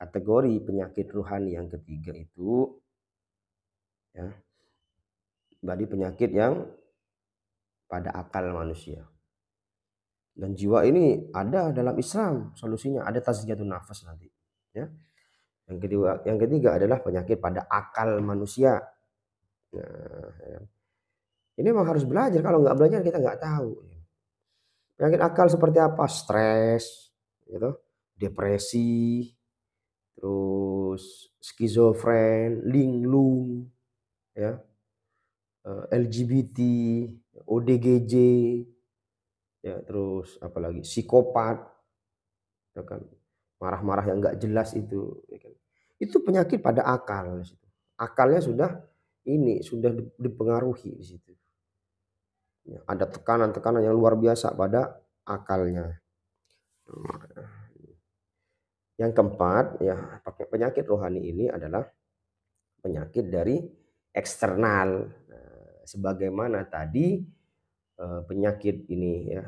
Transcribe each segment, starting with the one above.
Kategori penyakit rohani yang ketiga itu ya, berarti penyakit yang pada akal manusia. Dan jiwa ini ada dalam Islam solusinya, ada tazkiyatun nafas nanti. Ya. Yang ketiga adalah penyakit pada akal manusia. Nah, ya. Ini memang harus belajar. Kalau nggak belajar kita nggak tahu. Penyakit akal seperti apa? Stres, gitu, depresi, terus skizofren, linglung, ya, LGBT, ODGJ, ya, terus apalagi psikopat, ya kan, marah-marah yang nggak jelas itu, ya kan. Itu penyakit pada akal. Akalnya sudah dipengaruhi di situ. Ya, ada tekanan-tekanan yang luar biasa pada akalnya. Yang keempat, ya, penyakit rohani ini adalah penyakit dari eksternal. Nah, sebagaimana tadi penyakit ini ya,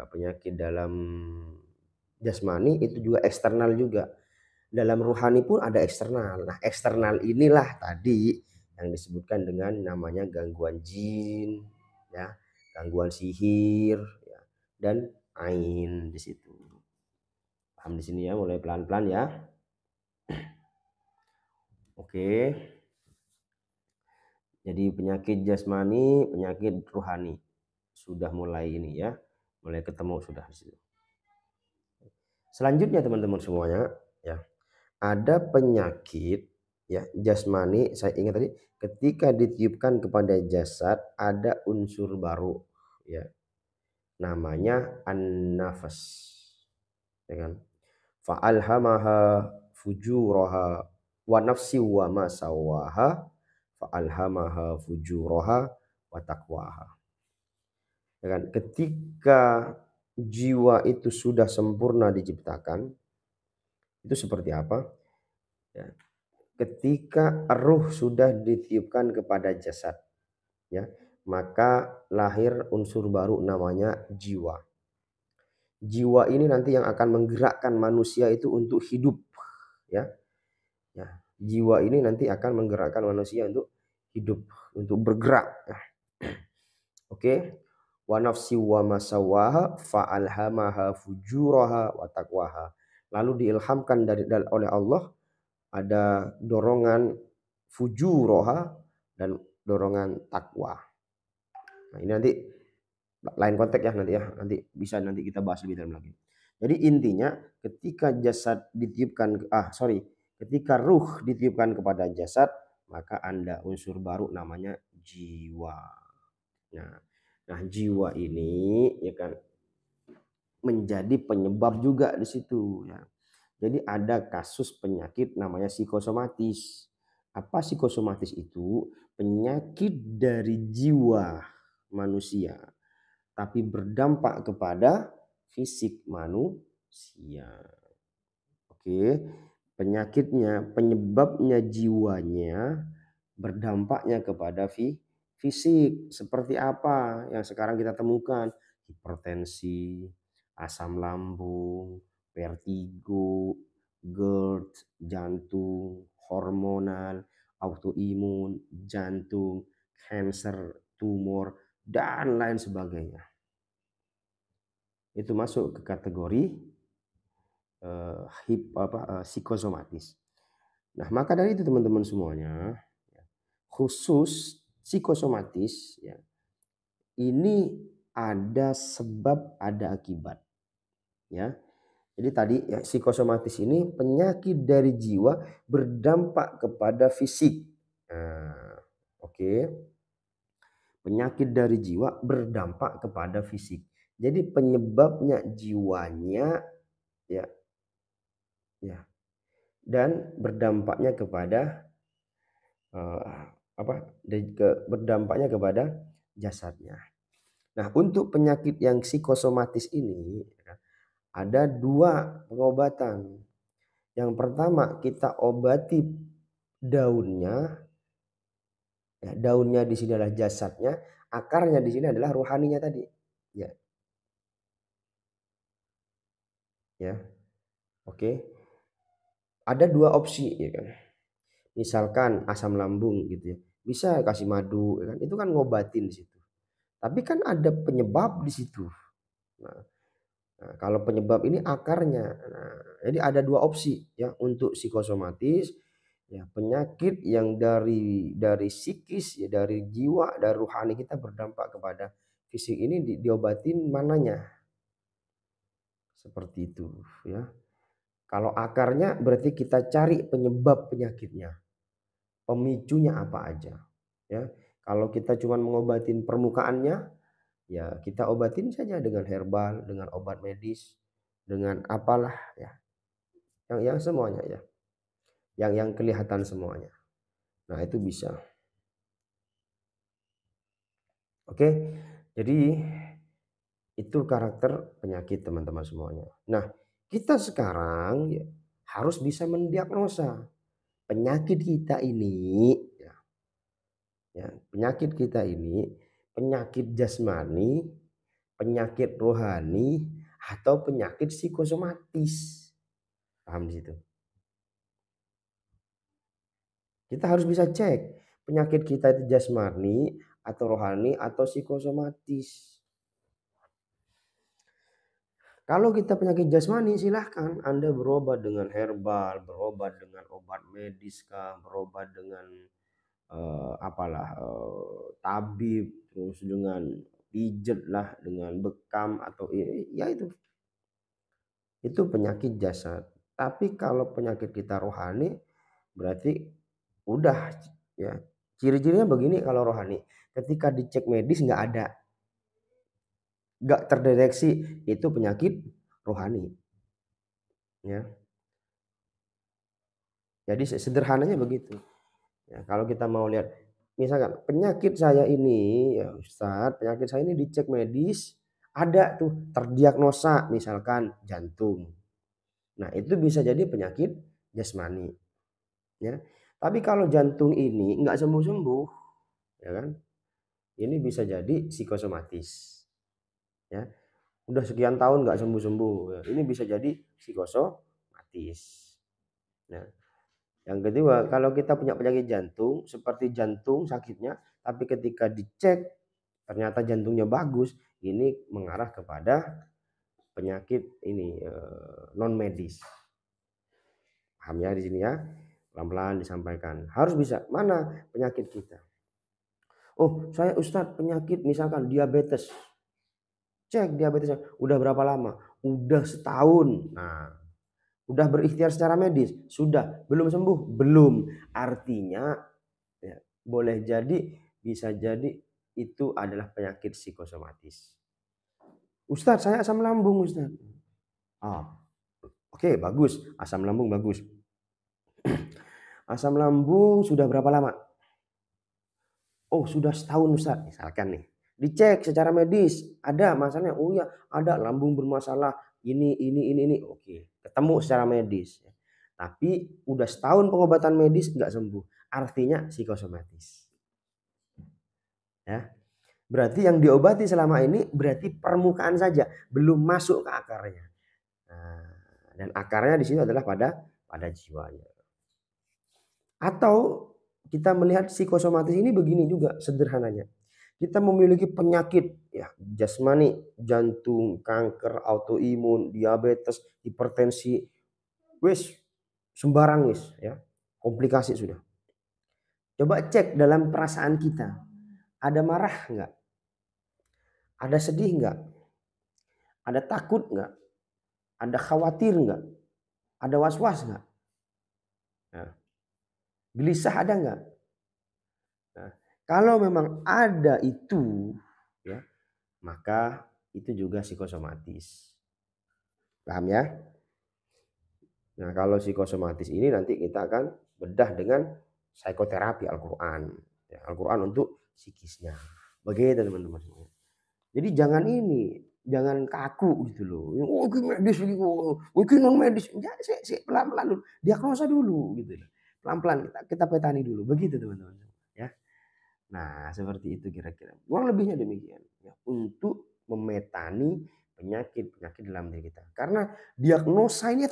penyakit dalam jasmani itu juga eksternal juga. Dalam rohani pun ada eksternal. Nah, eksternal inilah tadi yang disebutkan dengan namanya gangguan jin, ya, gangguan sihir, ya, dan ain di situ. Paham di sini ya, mulai pelan-pelan ya. Oke. Jadi penyakit jasmani, penyakit rohani sudah mulai ini ya, mulai ketemu sudah di situ. Selanjutnya teman-teman semuanya ya, ada penyakit ya jasmani. Saya ingat tadi ketika ditiupkan kepada jasad ada unsur baru ya, namanya an-nafas, ya kan? Fa'alhamaha fujuraha wa nafsi wa ma sawaha fa'alhamaha fujuraha wa taqwaha. Ya kan? Ketika jiwa itu sudah sempurna diciptakan, itu seperti apa? Ya. Ketika ruh sudah ditiupkan kepada jasad, ya, maka lahir unsur baru namanya jiwa. Jiwa ini nanti yang akan menggerakkan manusia itu untuk hidup, ya. Ya, jiwa ini nanti akan menggerakkan manusia untuk hidup, untuk bergerak. Oke. Wa nafsi wa masawaha fa'alhamaha fujuraha wa taqwaha. Lalu diilhamkan oleh Allah ada dorongan fujuroha dan dorongan takwa. Nah, ini nanti lain konteks ya, nanti bisa kita bahas lebih dalam lagi. Jadi intinya ketika jasad ditiupkan ketika ruh ditiupkan kepada jasad, maka ada unsur baru namanya jiwa. Nah, jiwa ini ya kan menjadi penyebab juga di situ ya. Jadi ada kasus penyakit namanya psikosomatis. Apa psikosomatis itu? Penyakit dari jiwa manusia tapi berdampak kepada fisik manusia. Oke, penyebabnya jiwanya, berdampaknya kepada fisik. Seperti apa yang sekarang kita temukan? Hipertensi, asam lambung, vertigo, GERD, jantung, hormonal, autoimun, jantung, kanker, tumor, dan lain sebagainya. Itu masuk ke kategori psikosomatis. Nah, maka dari itu teman-teman semuanya, khusus psikosomatis ya, ini ada sebab ada akibat ya. Jadi tadi ya, psikosomatis ini penyakit dari jiwa berdampak kepada fisik. Nah, oke. Penyakit dari jiwa berdampak kepada fisik. Jadi penyebabnya jiwanya ya, ya, dan berdampaknya kepada berdampaknya kepada jasadnya. Nah, untuk penyakit yang psikosomatis ini ada dua pengobatan. Yang pertama kita obati daunnya. Ya, daunnya di sini adalah jasadnya, akarnya di sini adalah rohaninya tadi. Ya. Ya. Oke. Ada dua opsi ya kan. Misalkan asam lambung gitu ya. Bisa kasih madu ya kan. Itu kan ngobatin di situ. Tapi kan ada penyebab di situ. Nah, kalau penyebab ini akarnya. Nah, jadi ada dua opsi ya untuk psikosomatis ya, penyakit yang dari psikis ya, dari jiwa, dari rohani kita berdampak kepada fisik ini diobatin mananya? Seperti itu ya. Kalau akarnya berarti kita cari penyebab penyakitnya, pemicunya apa aja ya. Kalau kita cuma mengobatin permukaannya, ya kita obatin saja dengan herbal, dengan obat medis, dengan apalah ya, yang semuanya ya, yang kelihatan semuanya. Nah itu bisa. Oke, jadi itu karakter penyakit teman-teman semuanya. Nah kita sekarang ya, harus bisa mendiagnosa penyakit kita ini ya, penyakit kita ini penyakit jasmani, penyakit rohani, atau penyakit psikosomatis. Paham di situ? Kita harus bisa cek penyakit kita itu jasmani atau rohani atau psikosomatis. Kalau kita penyakit jasmani silahkan Anda berobat dengan herbal, berobat dengan obat medis kah, berobat dengan tabib, terus dengan pijet lah, dengan bekam atau ya itu penyakit jasad. Tapi kalau penyakit kita rohani berarti udah ya. Ciri-cirinya begini kalau rohani. Ketika dicek medis nggak ada, nggak terdeteksi itu penyakit rohani. Ya. Jadi sederhananya begitu. Ya, kalau kita mau lihat, misalkan penyakit saya ini, ya Ustadz, penyakit saya ini dicek medis, ada tuh terdiagnosa misalkan jantung. Nah itu bisa jadi penyakit jasmani. Ya. Tapi kalau jantung ini nggak sembuh-sembuh, ya kan? Ini bisa jadi psikosomatis. Ya, udah sekian tahun nggak sembuh-sembuh, ya, ini bisa jadi psikosomatis. Nah, yang kedua, kalau kita punya penyakit jantung, seperti jantung sakitnya, tapi ketika dicek ternyata jantungnya bagus, ini mengarah kepada penyakit ini non medis. Paham ya di sini ya? Pelan-pelan disampaikan. Harus bisa mana penyakit kita. Oh, saya Ustadz penyakit misalkan diabetes. Cek diabetesnya. Udah berapa lama? Udah setahun. Nah, udah berikhtiar secara medis. Sudah. Belum sembuh? Belum. Artinya ya, boleh jadi, bisa jadi itu adalah penyakit psikosomatis. Ustadz, saya asam lambung, Ustadz. Ah, oke, bagus. Asam lambung bagus. Asam lambung sudah berapa lama? Oh, sudah setahun, Ustadz. Misalkan nih. Dicek secara medis, ada masalahnya. Oh ya, ada lambung bermasalah. Ini. Oke, ketemu secara medis. Tapi udah setahun pengobatan medis nggak sembuh. Artinya psikosomatis. Ya. Berarti yang diobati selama ini berarti permukaan saja, belum masuk ke akarnya. Nah, dan akarnya di sini adalah pada jiwanya. Atau kita melihat psikosomatis ini begini juga sederhananya. Kita memiliki penyakit ya jasmani, jantung, kanker, autoimun, diabetes, hipertensi, wis sembarang wis ya. Komplikasi sudah. Coba cek dalam perasaan kita. Ada marah enggak? Ada sedih enggak? Ada takut enggak? Ada khawatir enggak? Ada was-was enggak? Nah, gelisah ada enggak? Nah, kalau memang ada itu ya, maka itu juga psikosomatis. Paham ya? Nah, kalau psikosomatis ini nanti kita akan bedah dengan psikoterapi Al-Quran. Ya, Al-Quran untuk psikisnya. Begitu teman-teman. Jadi jangan jangan kaku gitu loh. Oh, ini medis, ini non medis. Ya, pelan-pelan dulu. Diagnosa dulu gitu loh. Pelan-pelan kita petani dulu. Begitu teman-teman. Ya. Nah, seperti itu kira-kira. Kurang lebihnya demikian. Ya, untuk memetani penyakit-penyakit dalam diri kita. Karena diagnosa ini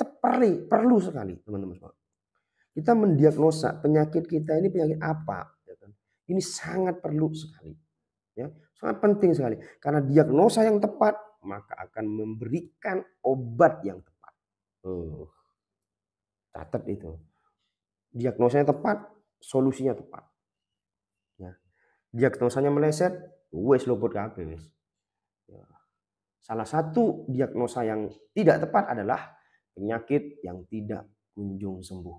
perlu sekali, teman-teman semua. Kita mendiagnosa penyakit kita ini penyakit apa, ya kan? Ini sangat perlu sekali, ya, sangat penting sekali. Karena diagnosa yang tepat maka akan memberikan obat yang tepat. Catat itu. Diagnosanya tepat, solusinya tepat. Ya. Diagnosanya meleset, wes luput kabeh wes. Ya. Salah satu diagnosa yang tidak tepat adalah penyakit yang tidak kunjung sembuh,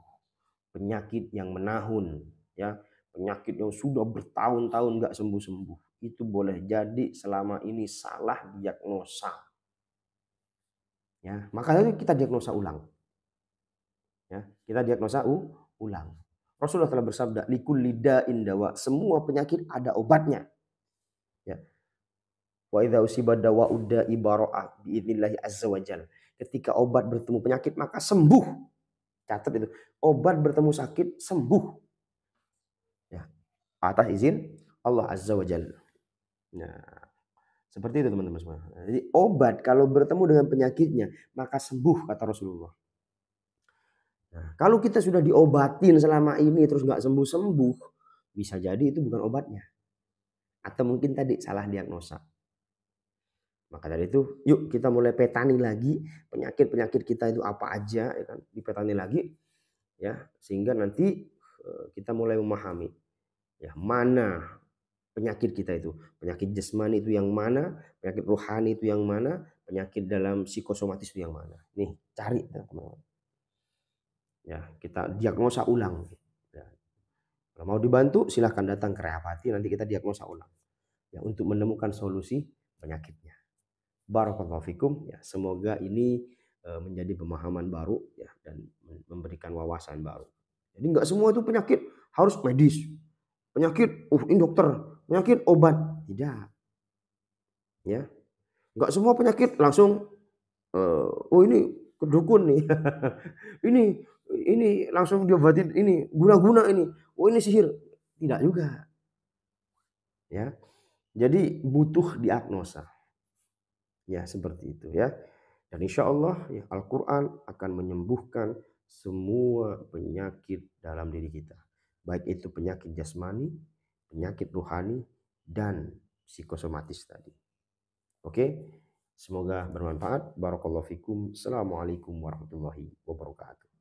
penyakit yang menahun, ya, penyakit yang sudah bertahun-tahun nggak sembuh-sembuh. Itu boleh jadi selama ini salah diagnosa. Ya, makanya kita diagnosa ulang. Ya, kita diagnosa ulang. Rasulullah telah bersabda, likulli da'in dawa, semua penyakit ada obatnya. Ya. Wa idza usiba dawa'ud da'i bara'ah biidznillah azza wajalla. Ketika obat bertemu penyakit maka sembuh. Catat itu. Obat bertemu sakit sembuh. Ya. Atas izin Allah azza wajalla. Nah, seperti itu teman-teman semua. Jadi obat kalau bertemu dengan penyakitnya maka sembuh kata Rasulullah. Nah, kalau kita sudah diobatin selama ini terus nggak sembuh-sembuh, bisa jadi itu bukan obatnya. Atau mungkin tadi salah diagnosa. Maka dari itu, yuk kita mulai petani lagi penyakit-penyakit kita itu apa aja, ya kan? Dipetani lagi, ya, sehingga nanti kita mulai memahami, ya, mana penyakit kita itu, penyakit jasmani itu yang mana, penyakit rohani itu yang mana, penyakit dalam psikosomatis itu yang mana. Nih, cari teman-teman. Ya, kita diagnosa ulang. Ya. Kalau mau dibantu, silahkan datang ke Rehapati, nanti kita diagnosa ulang. Ya, untuk menemukan solusi penyakitnya. Barakallahu fikum, ya, semoga ini menjadi pemahaman baru, ya, dan memberikan wawasan baru. Jadi nggak semua itu penyakit harus medis. Penyakit, ini dokter, penyakit obat, tidak. Ya, nggak semua penyakit langsung oh ini kedukun nih. ini langsung diobatin ini guna-guna ini. Oh ini sihir. Tidak juga. Ya. Jadi butuh diagnosa. Ya, seperti itu ya. Dan insya Allah ya, Al-Quran akan menyembuhkan semua penyakit dalam diri kita. Baik itu penyakit jasmani, penyakit rohani, dan psikosomatis tadi. Oke, semoga bermanfaat. Barakallahu fikum. Assalamualaikum warahmatullahi wabarakatuh.